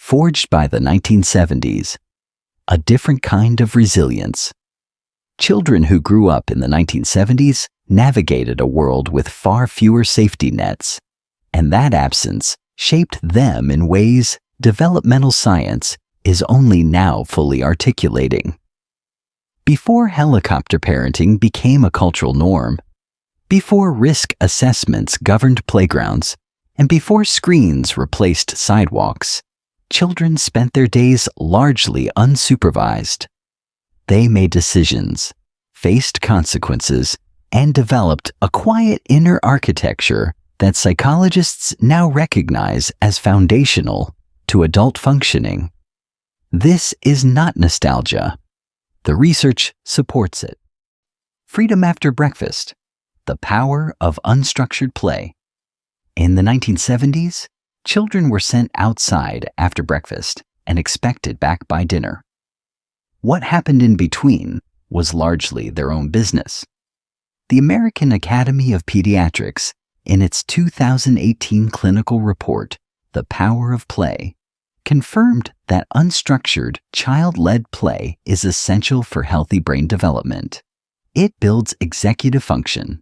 forged by the 1970s, a different kind of resilience. Children who grew up in the 1970s navigated a world with far fewer safety nets, and that absence shaped them in ways developmental science is only now fully articulating. Before helicopter parenting became a cultural norm, before risk assessments governed playgrounds, and before screens replaced sidewalks, children spent their days largely unsupervised. They made decisions, faced consequences, and developed a quiet inner architecture that psychologists now recognize as foundational to adult functioning. This is not nostalgia. The research supports it. Freedom after breakfast, the power of unstructured play. In the 1970s, children were sent outside after breakfast and expected back by dinner. What happened in between was largely their own business. The American Academy of Pediatrics, in its 2018 clinical report, The Power of Play, confirmed that unstructured, child-led play is essential for healthy brain development. It builds executive function,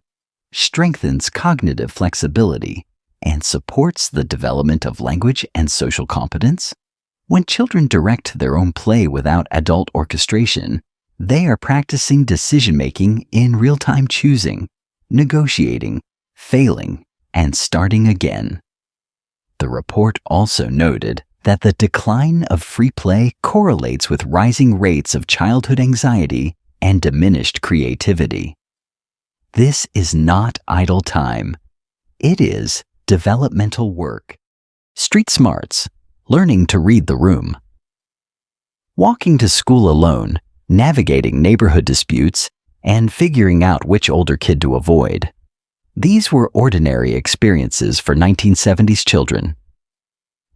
strengthens cognitive flexibility, and supports the development of language and social competence. When children direct their own play without adult orchestration, they are practicing decision-making in real-time, choosing, negotiating, failing, and starting again. The report also noted that the decline of free play correlates with rising rates of childhood anxiety and diminished creativity. This is not idle time. It is developmental work. Street smarts, learning to read the room. Walking to school alone, navigating neighborhood disputes, and figuring out which older kid to avoid. These were ordinary experiences for 1970s children.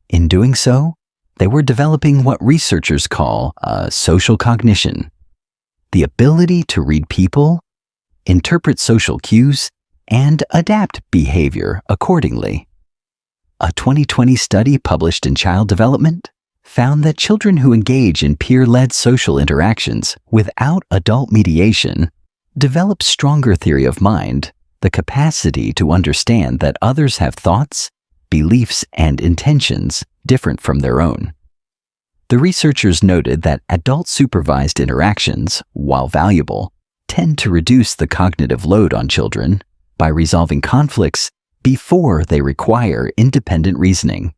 In doing so, they were developing what researchers call social cognition, the ability to read people, interpret social cues, and adapt behavior accordingly. A 2020 study published in Child Development found that children who engage in peer-led social interactions without adult mediation develop stronger theory of mind, the capacity to understand that others have thoughts, beliefs, and intentions different from their own. The researchers noted that adult supervised interactions, while valuable, tend to reduce the cognitive load on children by resolving conflicts before they require independent reasoning.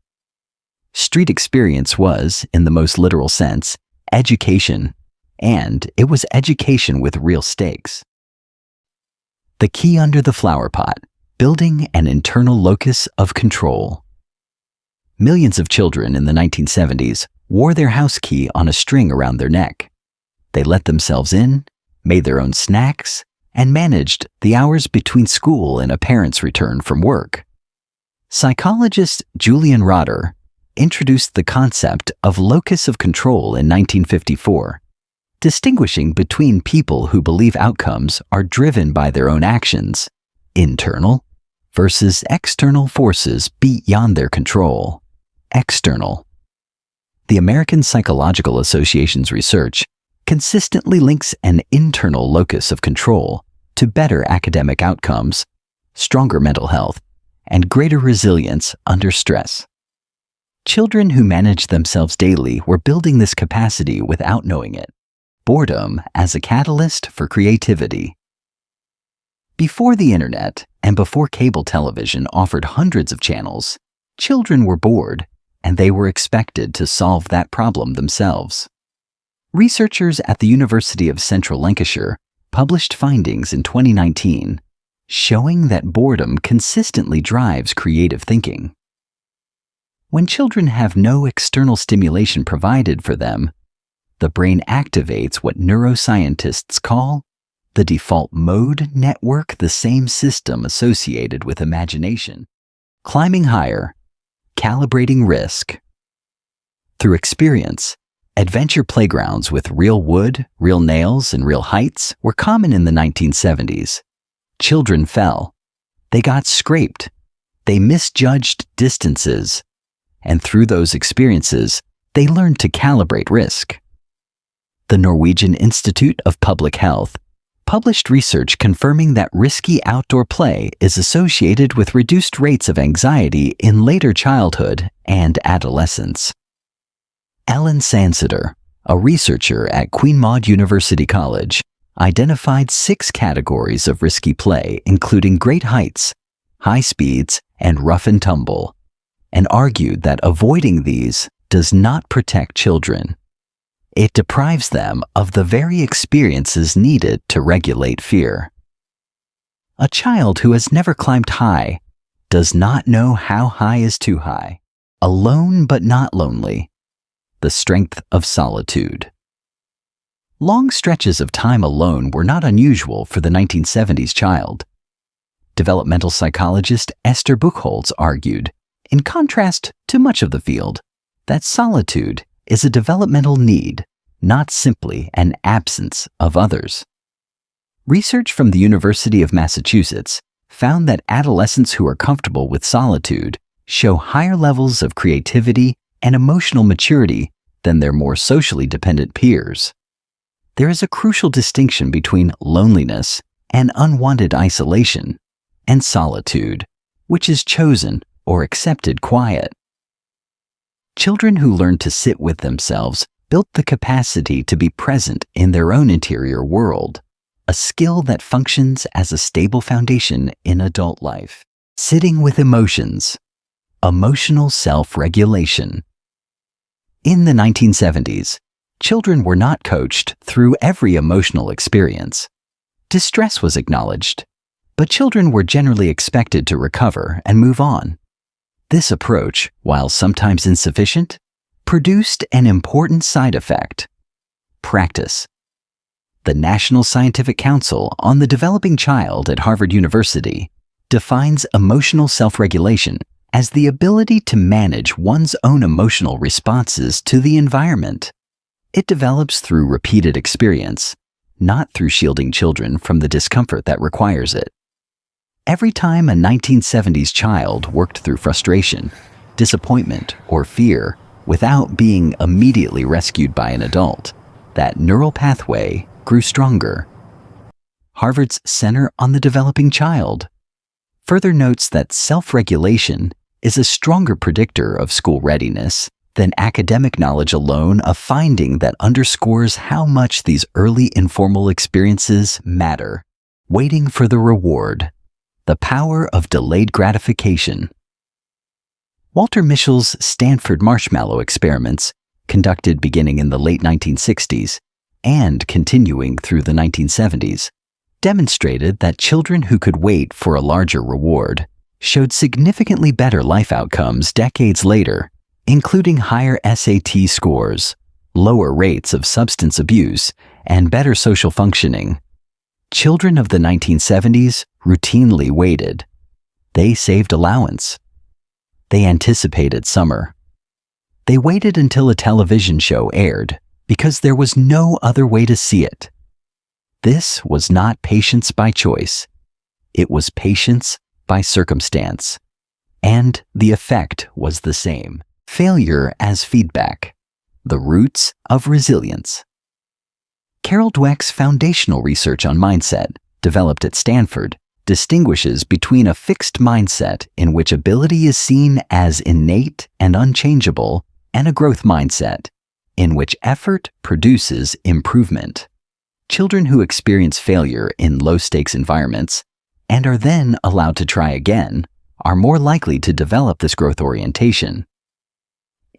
Street experience was, in the most literal sense, education, and it was education with real stakes. The key under the flower pot, building an internal locus of control. Millions of children in the 1970s wore their house key on a string around their neck. They let themselves in, made their own snacks, and managed the hours between school and a parent's return from work. Psychologist Julian Rotter introduced the concept of locus of control in 1954, distinguishing between people who believe outcomes are driven by their own actions, internal, versus external forces beyond their control, external. The American Psychological Association's research consistently links an internal locus of control to better academic outcomes, stronger mental health, and greater resilience under stress. Children who manage themselves daily were building this capacity without knowing it. Boredom as a catalyst for creativity. Before the internet and before cable television offered hundreds of channels, children were bored, and they were expected to solve that problem themselves. Researchers at the University of Central Lancashire published findings in 2019 showing that boredom consistently drives creative thinking. When children have no external stimulation provided for them, the brain activates what neuroscientists call the default mode network, the same system associated with imagination, climbing higher, calibrating risk. Through experience, adventure playgrounds with real wood, real nails, and real heights were common in the 1970s. Children fell. They got scraped. They misjudged distances. And through those experiences, They learn to calibrate risk. The Norwegian Institute of Public Health published research confirming that risky outdoor play is associated with reduced rates of anxiety in later childhood and adolescence. Ellen Sansider, a researcher at Queen Maud University College, identified 6 categories of risky play, including great heights, high speeds, and rough and tumble, and argued that avoiding these does not protect children. It deprives them of the very experiences needed to regulate fear. A child who has never climbed high does not know how high is too high. Alone but not lonely. The strength of solitude. Long stretches of time alone were not unusual for the 1970s child. Developmental psychologist Esther Buchholz argued, in contrast to much of the field, that solitude is a developmental need, not simply an absence of others. Research from the University of Massachusetts found that adolescents who are comfortable with solitude show higher levels of creativity and emotional maturity than their more socially dependent peers. There is a crucial distinction between loneliness and unwanted isolation, and solitude, which is chosen or accepted quiet. Children who learn to sit with themselves built the capacity to be present in their own interior world, a skill that functions as a stable foundation in adult life. Sitting with emotions. Emotional self-regulation. In the 1970s, children were not coached through every emotional experience. Distress was acknowledged, but children were generally expected to recover and move on. This approach, while sometimes insufficient, produced an important side effect: practice. The National Scientific Council on the Developing Child at Harvard University defines emotional self-regulation as the ability to manage one's own emotional responses to the environment. It develops through repeated experience, not through shielding children from the discomfort that requires it. Every time a 1970s child worked through frustration, disappointment, or fear without being immediately rescued by an adult, that neural pathway grew stronger. Harvard's Center on the Developing Child further notes that self-regulation is a stronger predictor of school readiness than academic knowledge alone, a finding that underscores how much these early informal experiences matter. Waiting for the reward. The power of delayed gratification. Walter Mischel's Stanford marshmallow experiments, conducted beginning in the late 1960s and continuing through the 1970s, demonstrated that children who could wait for a larger reward showed significantly better life outcomes decades later, including higher SAT scores, lower rates of substance abuse, and better social functioning. Children of the 1970s routinely waited. They saved allowance. They anticipated summer. They waited until a television show aired because there was no other way to see it. This was not patience by choice. It was patience by circumstance. And the effect was the same. Failure as feedback. The roots of resilience. Carol Dweck's foundational research on mindset, developed at Stanford, distinguishes between a fixed mindset in which ability is seen as innate and unchangeable, and a growth mindset in which effort produces improvement. Children who experience failure in low-stakes environments and are then allowed to try again are more likely to develop this growth orientation.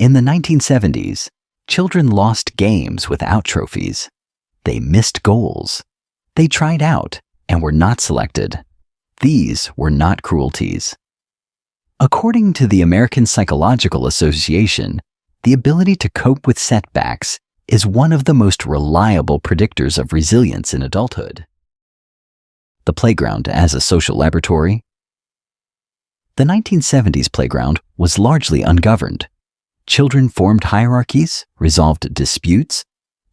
In the 1970s, children lost games without trophies. They missed goals. They tried out and were not selected. These were not cruelties. According to the American Psychological Association, the ability to cope with setbacks is one of the most reliable predictors of resilience in adulthood. The playground as a social laboratory. The 1970s playground was largely ungoverned. Children formed hierarchies, resolved disputes,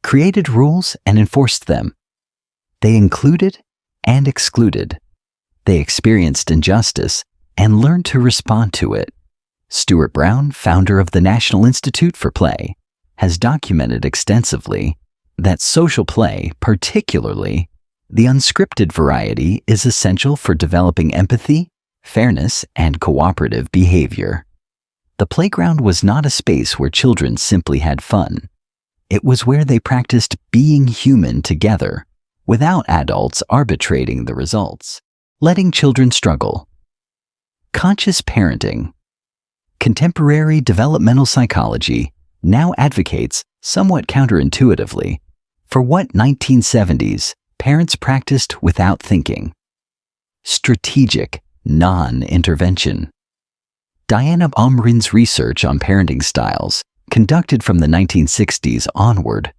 created rules, and enforced them. They included and excluded. They experienced injustice and learned to respond to it. Stuart Brown, founder of the National Institute for Play, has documented extensively that social play, particularly the unscripted variety, is essential for developing empathy, fairness, and cooperative behavior. The playground was not a space where children simply had fun. It was where they practiced being human together, without adults arbitrating the results, letting children struggle. Conscious parenting. Contemporary developmental psychology now advocates, somewhat counterintuitively, for what 1970s parents practiced without thinking: strategic non-intervention. Diana Omrin's research on parenting styles, conducted from the 1960s onward,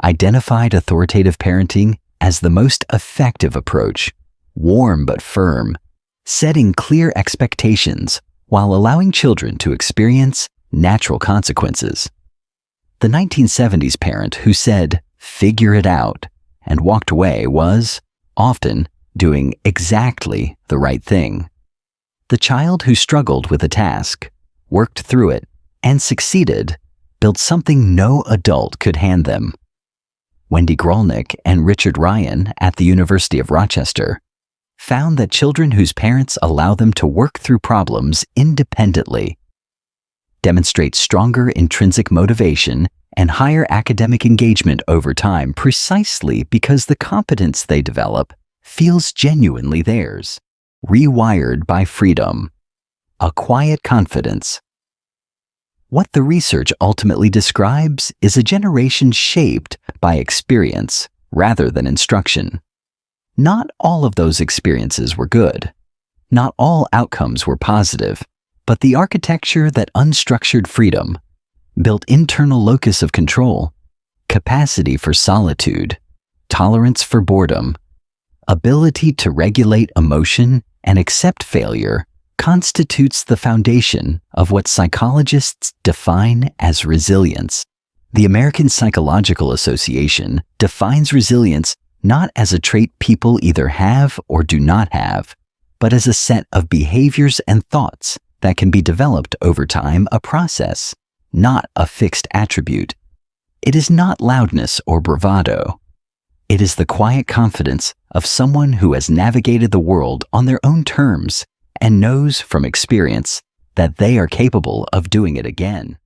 identified authoritative parenting as the most effective approach, warm but firm, setting clear expectations while allowing children to experience natural consequences. The 1970s parent who said, "Figure it out," and walked away was, often, doing exactly the right thing. The child who struggled with a task, worked through it, and succeeded built something no adult could hand them. Wendy Grolnick and Richard Ryan at the University of Rochester found that children whose parents allow them to work through problems independently demonstrate stronger intrinsic motivation and higher academic engagement over time, precisely because the competence they develop feels genuinely theirs, rewired by freedom, a quiet confidence. What the research ultimately describes is a generation shaped by experience rather than instruction. Not all of those experiences were good. Not all outcomes were positive, but the architecture that unstructured freedom built internal locus of control, capacity for solitude, tolerance for boredom, ability to regulate emotion and accept failure constitutes the foundation of what psychologists define as resilience. The American Psychological Association defines resilience not as a trait people either have or do not have, but as a set of behaviors and thoughts that can be developed over time, a process, not a fixed attribute. It is not loudness or bravado. It is the quiet confidence of someone who has navigated the world on their own terms and knows from experience that they are capable of doing it again.